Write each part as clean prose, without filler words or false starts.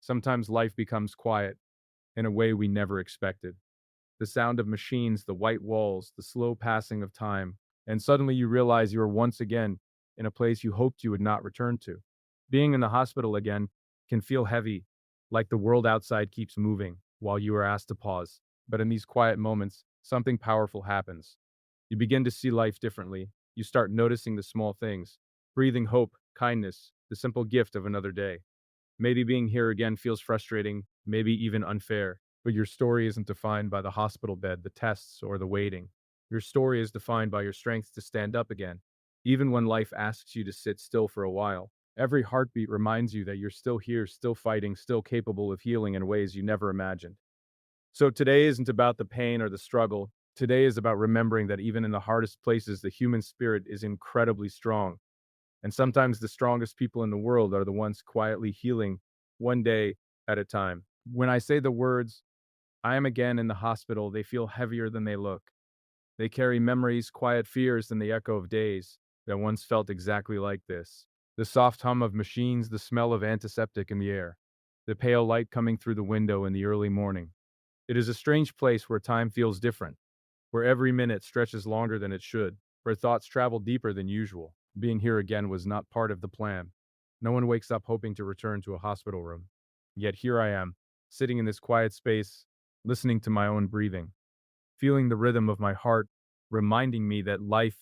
Sometimes life becomes quiet in a way we never expected. The sound of machines, the white walls, the slow passing of time, and suddenly you realize you are once again in a place you hoped you would not return to. Being in the hospital again can feel heavy, like the world outside keeps moving while you are asked to pause. But in these quiet moments, something powerful happens. You begin to see life differently. You start noticing the small things, breathing hope, kindness, the simple gift of another day. Maybe being here again feels frustrating, maybe even unfair, but your story isn't defined by the hospital bed, the tests, or the waiting. Your story is defined by your strength to stand up again, even when life asks you to sit still for a while. Every heartbeat reminds you that you're still here, still fighting, still capable of healing in ways you never imagined. So today isn't about the pain or the struggle. Today is about remembering that even in the hardest places, the human spirit is incredibly strong. And sometimes the strongest people in the world are the ones quietly healing one day at a time. When I say the words, I am again in the hospital, they feel heavier than they look. They carry memories, quiet fears, and the echo of days that once felt exactly like this. The soft hum of machines, the smell of antiseptic in the air, the pale light coming through the window in the early morning. It is a strange place where time feels different, where every minute stretches longer than it should, where thoughts travel deeper than usual. Being here again was not part of the plan. No one wakes up hoping to return to a hospital room. Yet here I am, sitting in this quiet space, listening to my own breathing, feeling the rhythm of my heart, reminding me that life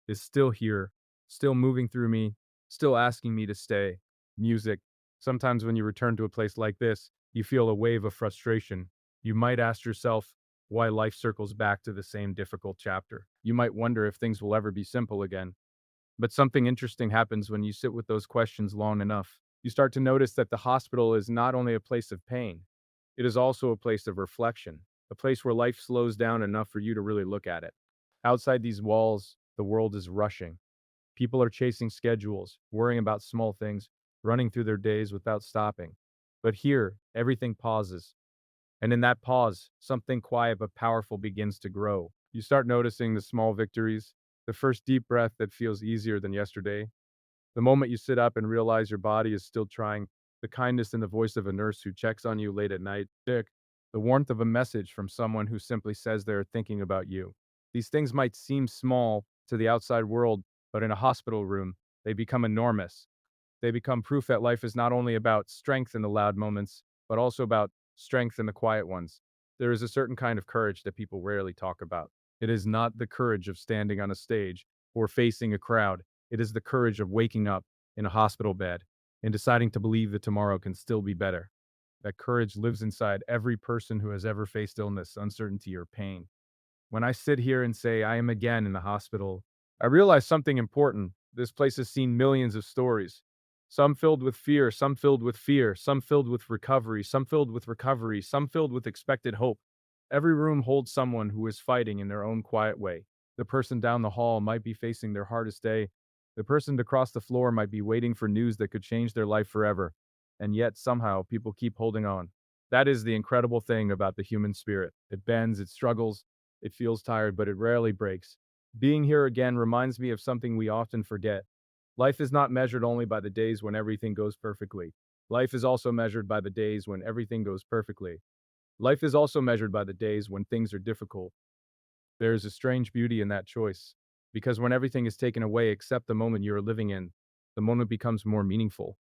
is still here, still moving through me, still asking me to stay. Music. Sometimes when you return to a place like this, you feel a wave of frustration. You might ask yourself why life circles back to the same difficult chapter. You might wonder if things will ever be simple again. But something interesting happens when you sit with those questions long enough. You start to notice that the hospital is not only a place of pain, it is also a place of reflection, a place where life slows down enough for you to really look at it. Outside these walls, the world is rushing. People are chasing schedules, worrying about small things, running through their days without stopping. But here, everything pauses. And in that pause, something quiet but powerful begins to grow. You start noticing the small victories, the first deep breath that feels easier than yesterday, the moment you sit up and realize your body is still trying, the kindness in the voice of a nurse who checks on you late at night, sick, the warmth of a message from someone who simply says they're thinking about you. These things might seem small to the outside world, but in a hospital room, they become enormous. They become proof that life is not only about strength in the loud moments, but also about strength in the quiet ones. There is a certain kind of courage that people rarely talk about. It is not the courage of standing on a stage or facing a crowd. It is the courage of waking up in a hospital bed and deciding to believe that tomorrow can still be better. That courage lives inside every person who has ever faced illness, uncertainty, or pain. When I sit here and say I am again in the hospital, I realize something important. This place has seen millions of stories. Some filled with fear, some filled with fear, some filled with recovery, some filled with recovery, some filled with expected hope. Every room holds someone who is fighting in their own quiet way. The person down the hall might be facing their hardest day. The person across the floor might be waiting for news that could change their life forever. And yet, somehow, people keep holding on. That is the incredible thing about the human spirit. It bends, it struggles, it feels tired, but it rarely breaks. Being here again reminds me of something we often forget. Life is not measured only by the days when everything goes perfectly. Life is also measured by the days when everything goes perfectly. Life is also measured by the days when things are difficult. There is a strange beauty in that choice. Because when everything is taken away except the moment you are living in, the moment becomes more meaningful.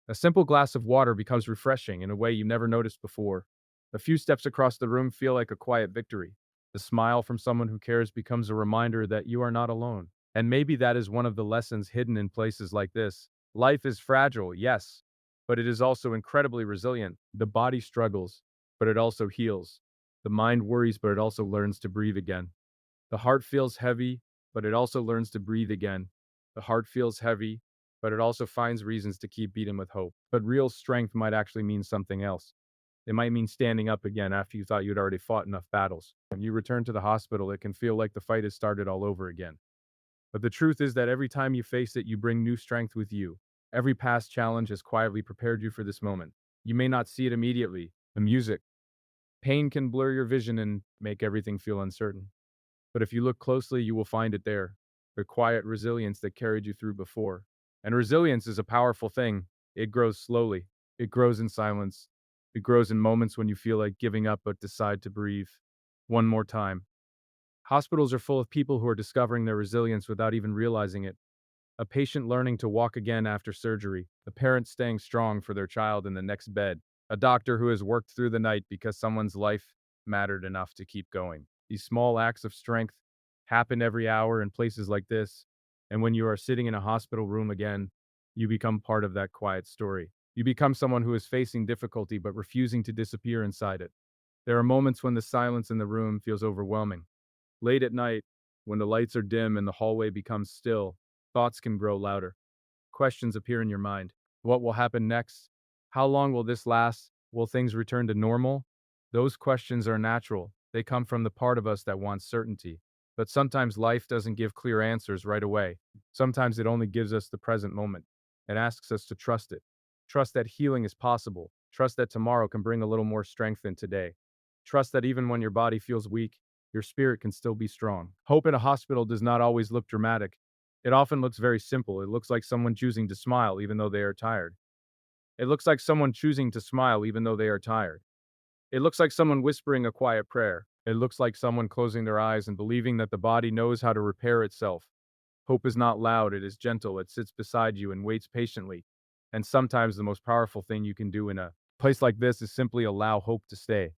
A simple glass of water becomes refreshing in a way you never noticed before. A few steps across the room feel like a quiet victory. The smile from someone who cares becomes a reminder that you are not alone. And maybe that is one of the lessons hidden in places like this. Life is fragile, yes, but it is also incredibly resilient. The body struggles, but it also heals. The mind worries, but it also learns to breathe again. The heart feels heavy, but it also learns to breathe again. The heart feels heavy, but it also finds reasons to keep beating with hope. But real strength might actually mean something else. It might mean standing up again after you thought you'd already fought enough battles. When you return to the hospital, it can feel like the fight has started all over again. But the truth is that every time you face it, you bring new strength with you. Every past challenge has quietly prepared you for this moment. You may not see it immediately. The music, pain can blur your vision and make everything feel uncertain. But if you look closely, you will find it there, the quiet resilience that carried you through before. And resilience is a powerful thing. It grows slowly. It grows in silence. It grows in moments when you feel like giving up but decide to breathe one more time. Hospitals are full of people who are discovering their resilience without even realizing it. A patient learning to walk again after surgery, a parent staying strong for their child in the next bed, a doctor who has worked through the night because someone's life mattered enough to keep going. These small acts of strength happen every hour in places like this, and when you are sitting in a hospital room again, you become part of that quiet story. You become someone who is facing difficulty but refusing to disappear inside it. There are moments when the silence in the room feels overwhelming. Late at night, when the lights are dim and the hallway becomes still, thoughts can grow louder. Questions appear in your mind. What will happen next? How long will this last? Will things return to normal? Those questions are natural. They come from the part of us that wants certainty. But sometimes life doesn't give clear answers right away. Sometimes it only gives us the present moment. It asks us to trust it. Trust that healing is possible. Trust that tomorrow can bring a little more strength than today. Trust that even when your body feels weak, your spirit can still be strong. Hope in a hospital does not always look dramatic. It often looks very simple. It looks like someone choosing to smile even though they are tired. It looks like someone choosing to smile even though they are tired. It looks like someone whispering a quiet prayer. It looks like someone closing their eyes and believing that the body knows how to repair itself. Hope is not loud, it is gentle. It sits beside you and waits patiently. And sometimes the most powerful thing you can do in a place like this is simply allow hope to stay.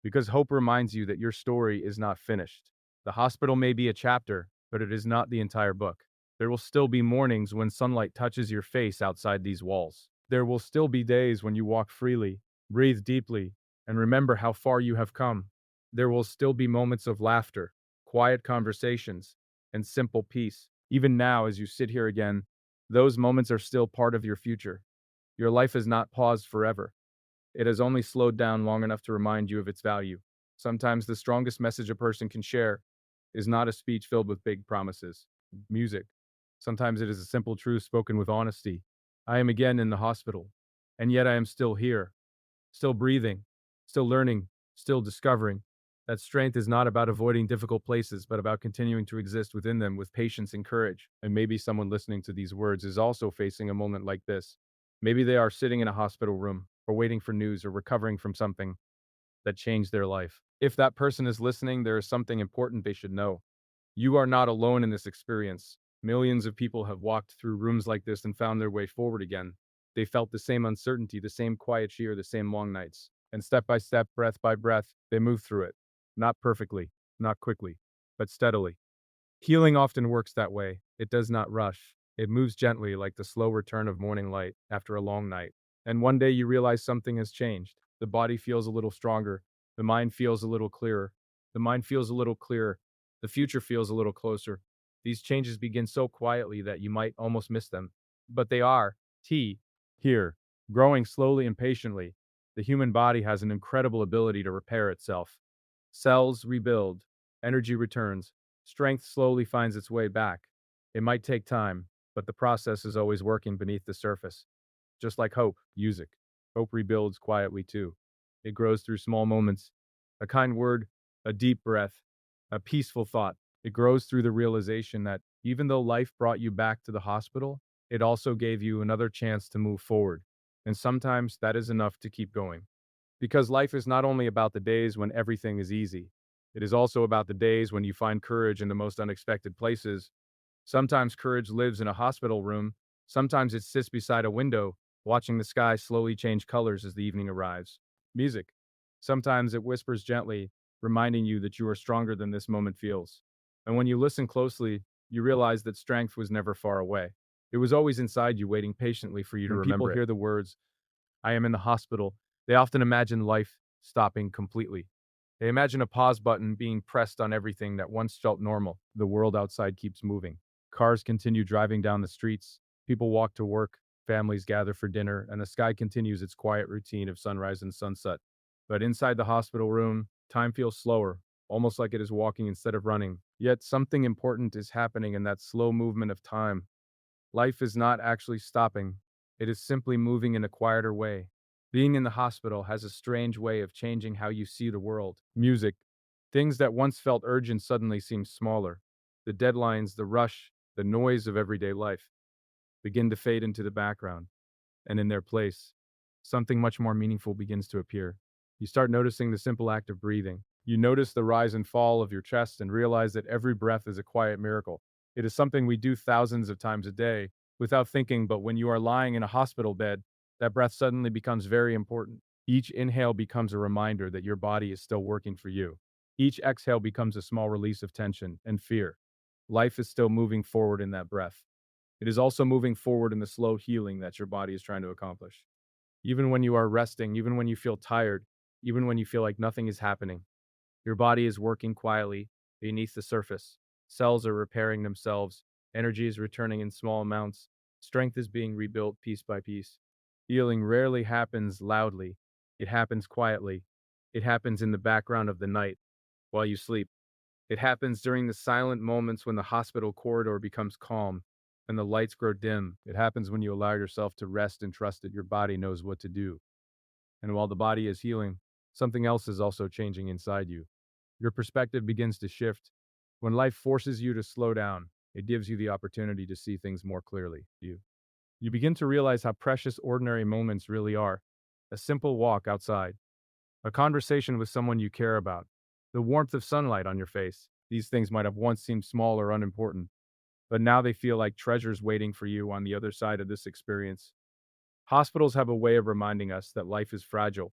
Because hope reminds you that your story is not finished. The hospital may be a chapter, but it is not the entire book. There will still be mornings when sunlight touches your face outside these walls. There will still be days when you walk freely, breathe deeply, and remember how far you have come. There will still be moments of laughter, quiet conversations, and simple peace. Even now, as you sit here again, those moments are still part of your future. Your life has not paused forever. It has only slowed down long enough to remind you of its value. Sometimes the strongest message a person can share is not a speech filled with big promises. Music. Sometimes it is a simple truth spoken with honesty. I am again in the hospital, and yet I am still here, still breathing, still learning, still discovering. That strength is not about avoiding difficult places, but about continuing to exist within them with patience and courage. And maybe someone listening to these words is also facing a moment like this. Maybe they are sitting in a hospital room, or waiting for news, or recovering from something that changed their life. If that person is listening, there is something important they should know. You are not alone in this experience. Millions of people have walked through rooms like this and found their way forward again. They felt the same uncertainty, the same quiet cheer, the same long nights. And step by step, breath by breath, they moved through it. Not perfectly, not quickly, but steadily. Healing often works that way. It does not rush. It moves gently like the slow return of morning light after a long night. And one day you realize something has changed. The body feels a little stronger. The mind feels a little clearer. The mind feels a little clearer. The future feels a little closer. These changes begin so quietly that you might almost miss them. But they are, T, here, growing slowly and patiently. The human body has an incredible ability to repair itself. Cells rebuild, energy returns, strength slowly finds its way back. It might take time, but the process is always working beneath the surface. Just like hope, music. Hope rebuilds quietly too. It grows through small moments. A kind word, a deep breath, a peaceful thought. It grows through the realization that even though life brought you back to the hospital, it also gave you another chance to move forward. And sometimes that is enough to keep going. Because life is not only about the days when everything is easy, it is also about the days when you find courage in the most unexpected places. Sometimes courage lives in a hospital room, sometimes it sits beside a window, watching the sky slowly change colors as the evening arrives. Music. Sometimes it whispers gently, reminding you that you are stronger than this moment feels. And when you listen closely, you realize that strength was never far away. It was always inside you, waiting patiently for you to remember it. When people hear the words, I am in the hospital, they often imagine life stopping completely. They imagine a pause button being pressed on everything that once felt normal. The world outside keeps moving. Cars continue driving down the streets. People walk to work. Families gather for dinner, and the sky continues its quiet routine of sunrise and sunset. But inside the hospital room, time feels slower, almost like it is walking instead of running. Yet something important is happening in that slow movement of time. Life is not actually stopping, it is simply moving in a quieter way. Being in the hospital has a strange way of changing how you see the world. Music. Things that once felt urgent suddenly seem smaller. The deadlines, the rush, the noise of everyday life begin to fade into the background, and in their place, something much more meaningful begins to appear. You start noticing the simple act of breathing. You notice the rise and fall of your chest and realize that every breath is a quiet miracle. It is something we do thousands of times a day without thinking, but when you are lying in a hospital bed, that breath suddenly becomes very important. Each inhale becomes a reminder that your body is still working for you. Each exhale becomes a small release of tension and fear. Life is still moving forward in that breath. It is also moving forward in the slow healing that your body is trying to accomplish. Even when you are resting, even when you feel tired, even when you feel like nothing is happening, your body is working quietly beneath the surface. Cells are repairing themselves, energy is returning in small amounts, strength is being rebuilt piece by piece. Healing rarely happens loudly, it happens quietly. It happens in the background of the night while you sleep. It happens during the silent moments when the hospital corridor becomes calm and the lights grow dim. It happens when you allow yourself to rest and trust that your body knows what to do. And while the body is healing, something else is also changing inside you. Your perspective begins to shift. When life forces you to slow down, it gives you the opportunity to see things more clearly. You begin to realize how precious ordinary moments really are. A simple walk outside, a conversation with someone you care about, the warmth of sunlight on your face. These things might have once seemed small or unimportant, but now they feel like treasures waiting for you on the other side of this experience. Hospitals have a way of reminding us that life is fragile,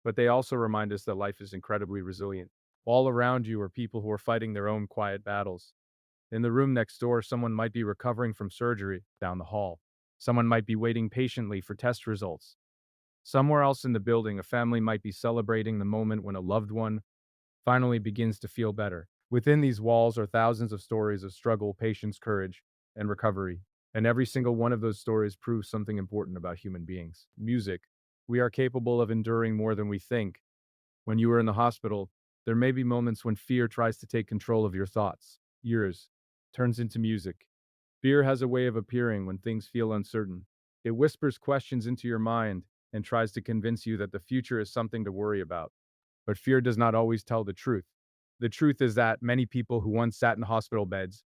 but they also remind us that life is incredibly resilient. All around you are people who are fighting their own quiet battles. In the room next door, someone might be recovering from surgery down the hall. Someone might be waiting patiently for test results. Somewhere else in the building, a family might be celebrating the moment when a loved one finally begins to feel better. Within these walls are thousands of stories of struggle, patience, courage, and recovery. And every single one of those stories proves something important about human beings. Music. We are capable of enduring more than we think. When you are in the hospital, there may be moments when fear tries to take control of your thoughts. Yours turns into music. Fear has a way of appearing when things feel uncertain. It whispers questions into your mind and tries to convince you that the future is something to worry about. But fear does not always tell the truth. The truth is that many people who once sat in hospital beds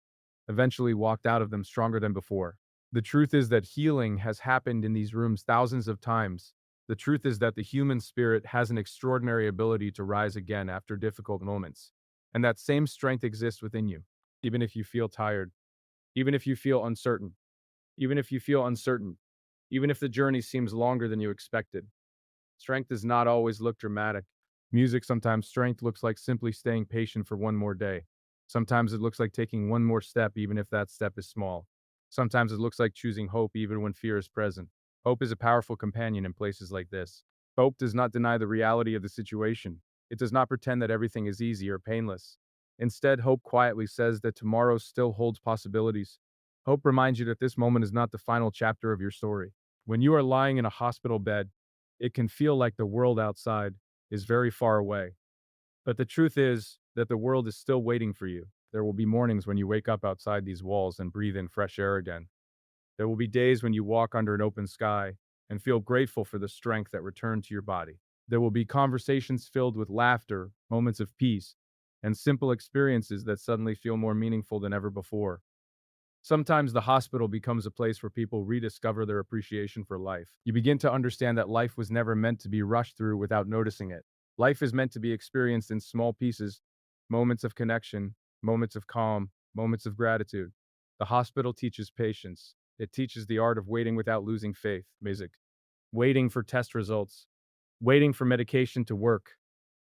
eventually walked out of them stronger than before. The truth is that healing has happened in these rooms thousands of times. The truth is that the human spirit has an extraordinary ability to rise again after difficult moments. And that same strength exists within you, even if you feel tired, even if you feel uncertain, even if you feel uncertain, even if the journey seems longer than you expected. Strength does not always look dramatic. Music sometimes strength looks like simply staying patient for one more day. Sometimes it looks like taking one more step, even if that step is small. Sometimes it looks like choosing hope even when fear is present. Hope is a powerful companion in places like this. Hope does not deny the reality of the situation. It does not pretend that everything is easy or painless. Instead, hope quietly says that tomorrow still holds possibilities. Hope reminds you that this moment is not the final chapter of your story. When you are lying in a hospital bed, it can feel like the world outside is very far away. But the truth is that the world is still waiting for you. There will be mornings when you wake up outside these walls and breathe in fresh air again. There will be days when you walk under an open sky and feel grateful for the strength that returned to your body. There will be conversations filled with laughter, moments of peace, and simple experiences that suddenly feel more meaningful than ever before. Sometimes the hospital becomes a place where people rediscover their appreciation for life. You begin to understand that life was never meant to be rushed through without noticing it. Life is meant to be experienced in small pieces, moments of connection, moments of calm, moments of gratitude. The hospital teaches patience. It teaches the art of waiting without losing faith. Music. Waiting for test results, waiting for medication to work,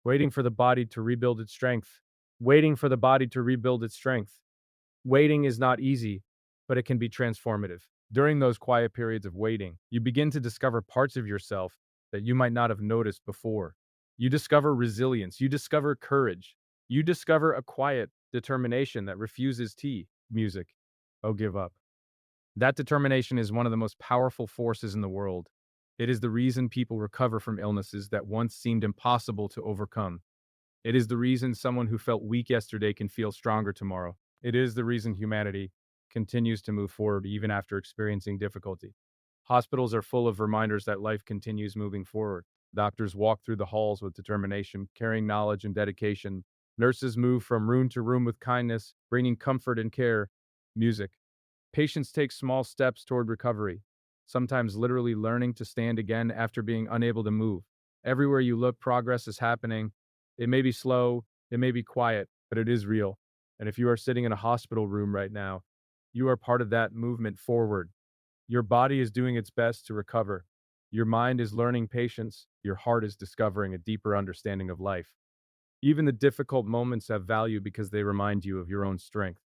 waiting for the body to rebuild its strength, waiting for the body to rebuild its strength. Waiting is not easy, but it can be transformative. During those quiet periods of waiting, you begin to discover parts of yourself that you might not have noticed before. You discover resilience, you discover courage, you discover a quiet determination that refuses tea, music. Oh, give up. That determination is one of the most powerful forces in the world. It is the reason people recover from illnesses that once seemed impossible to overcome. It is the reason someone who felt weak yesterday can feel stronger tomorrow. It is the reason humanity continues to move forward even after experiencing difficulty. Hospitals are full of reminders that life continues moving forward. Doctors walk through the halls with determination, carrying knowledge and dedication. Nurses move from room to room with kindness, bringing comfort and care. Music. Patients take small steps toward recovery. sometimes literally learning to stand again after being unable to move. Everywhere you look, progress is happening. It may be slow, it may be quiet, but it is real. And if you are sitting in a hospital room right now, you are part of that movement forward. Your body is doing its best to recover. Your mind is learning patience. Your heart is discovering a deeper understanding of life. Even the difficult moments have value because they remind you of your own strength.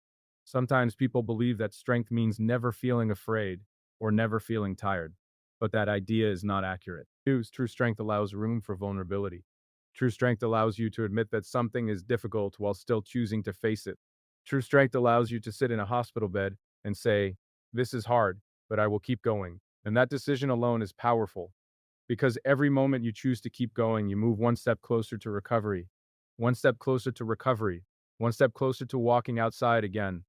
Sometimes people believe that strength means never feeling afraid or never feeling tired, but that idea is not accurate. True strength allows room for vulnerability. True strength allows you to admit that something is difficult while still choosing to face it. True strength allows you to sit in a hospital bed and say, "This is hard, but I will keep going." And that decision alone is powerful because every moment you choose to keep going, you move one step closer to recovery, one step closer to recovery, one step closer to walking outside again,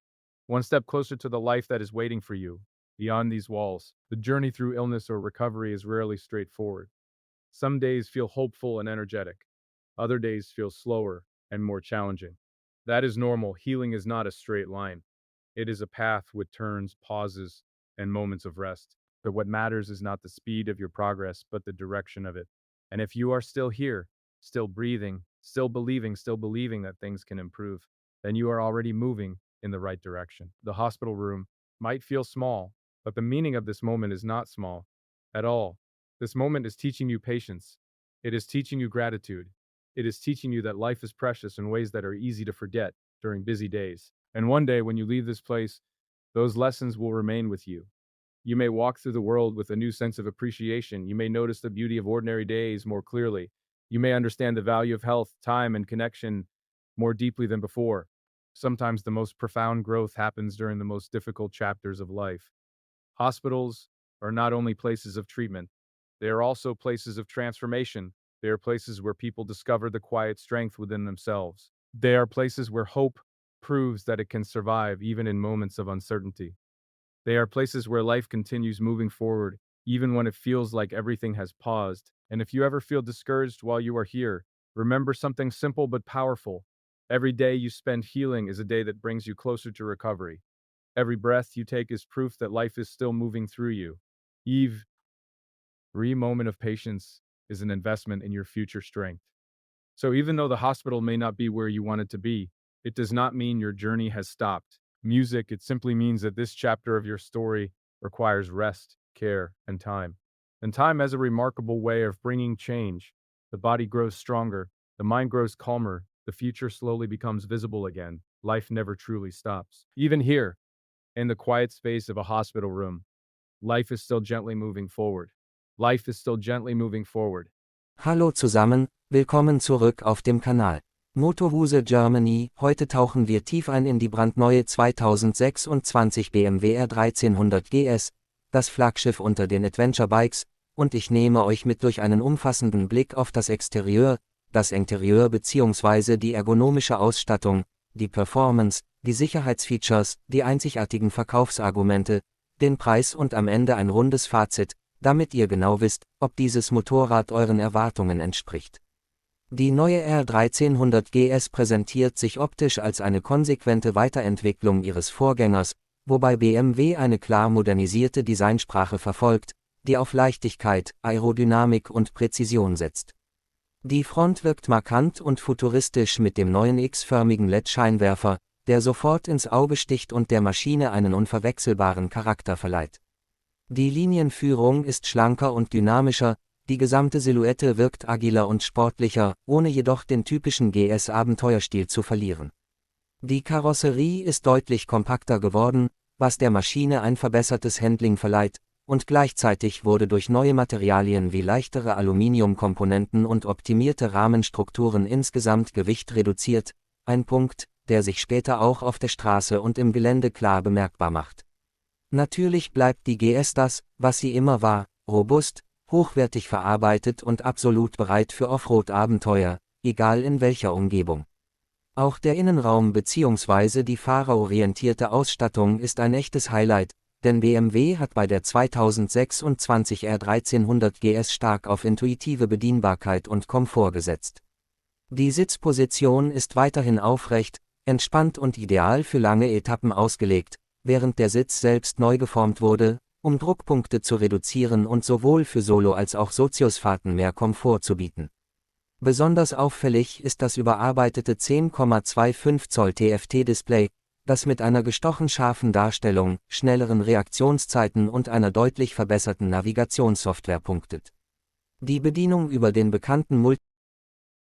one step closer to the life that is waiting for you beyond these walls. The journey through illness or recovery is rarely straightforward. Some days feel hopeful and energetic. Other days feel slower and more challenging. That is normal. Healing is not a straight line. It is a path with turns, pauses, and moments of rest. But what matters is not the speed of your progress, but the direction of it. And if you are still here, still breathing, still believing that things can improve, then you are already moving in the right direction. The hospital room might feel small, but the meaning of this moment is not small at all. This moment is teaching you patience. It is teaching you gratitude. It is teaching you that life is precious in ways that are easy to forget during busy days. And one day, when you leave this place, those lessons will remain with you. You may walk through the world with a new sense of appreciation. You may notice the beauty of ordinary days more clearly. You may understand the value of health, time, and connection more deeply than before. Sometimes the most profound growth happens during the most difficult chapters of life. Hospitals are not only places of treatment, they are also places of transformation. They are places where people discover the quiet strength within themselves. They are places where hope proves that it can survive even in moments of uncertainty. They are places where life continues moving forward, even when it feels like everything has paused. And if you ever feel discouraged while you are here, remember something simple but powerful. Every day you spend healing is a day that brings you closer to recovery. Every breath you take is proof that life is still moving through you. Every moment of patience is an investment in your future strength. So even though the hospital may not be where you want it to be, it does not mean your journey has stopped. Music, it simply means that this chapter of your story requires rest, care, and time. And time has a remarkable way of bringing change. The body grows stronger, the mind grows calmer, the future slowly becomes visible again. Life never truly stops. Even here, in the quiet space of a hospital room, life is still gently moving forward. Life is still gently moving forward. Hallo zusammen, willkommen zurück auf dem Kanal. Motorhuse Germany, heute tauchen wir tief ein in die brandneue 2026 BMW R1300 GS, das Flaggschiff unter den Adventure Bikes, und ich nehme euch mit durch einen umfassenden Blick auf das Exterieur bzw. die ergonomische Ausstattung, die Performance, die Sicherheitsfeatures, die einzigartigen Verkaufsargumente, den Preis und am Ende ein rundes Fazit, damit ihr genau wisst, ob dieses Motorrad euren Erwartungen entspricht. Die neue R1300 GS präsentiert sich optisch als eine konsequente Weiterentwicklung ihres Vorgängers, wobei BMW eine klar modernisierte Designsprache verfolgt, die auf Leichtigkeit, Aerodynamik und Präzision setzt. Die Front wirkt markant und futuristisch mit dem neuen X-förmigen LED-Scheinwerfer, der sofort ins Auge sticht und der Maschine einen unverwechselbaren Charakter verleiht. Die Linienführung ist schlanker und dynamischer, die gesamte Silhouette wirkt agiler und sportlicher, ohne jedoch den typischen GS-Abenteuerstil zu verlieren. Die Karosserie ist deutlich kompakter geworden, was der Maschine ein verbessertes Handling verleiht, und gleichzeitig wurde durch neue Materialien wie leichtere Aluminiumkomponenten und optimierte Rahmenstrukturen insgesamt Gewicht reduziert, ein Punkt, der sich später auch auf der Straße und im Gelände klar bemerkbar macht. Natürlich bleibt die GS das, was sie immer war, robust, hochwertig verarbeitet und absolut bereit für Offroad-Abenteuer, egal in welcher Umgebung. Auch der Innenraum bzw. die fahrerorientierte Ausstattung ist ein echtes Highlight, denn BMW hat bei der 2026 R1300 GS stark auf intuitive Bedienbarkeit und Komfort gesetzt. Die Sitzposition ist weiterhin aufrecht, entspannt und ideal für lange Etappen ausgelegt, während der Sitz selbst neu geformt wurde, um Druckpunkte zu reduzieren und sowohl für Solo- als auch Soziusfahrten mehr Komfort zu bieten. Besonders auffällig ist das überarbeitete 10,25 Zoll TFT-Display, das mit einer gestochen scharfen Darstellung, schnelleren Reaktionszeiten und einer deutlich verbesserten Navigationssoftware punktet. Die Bedienung über den bekannten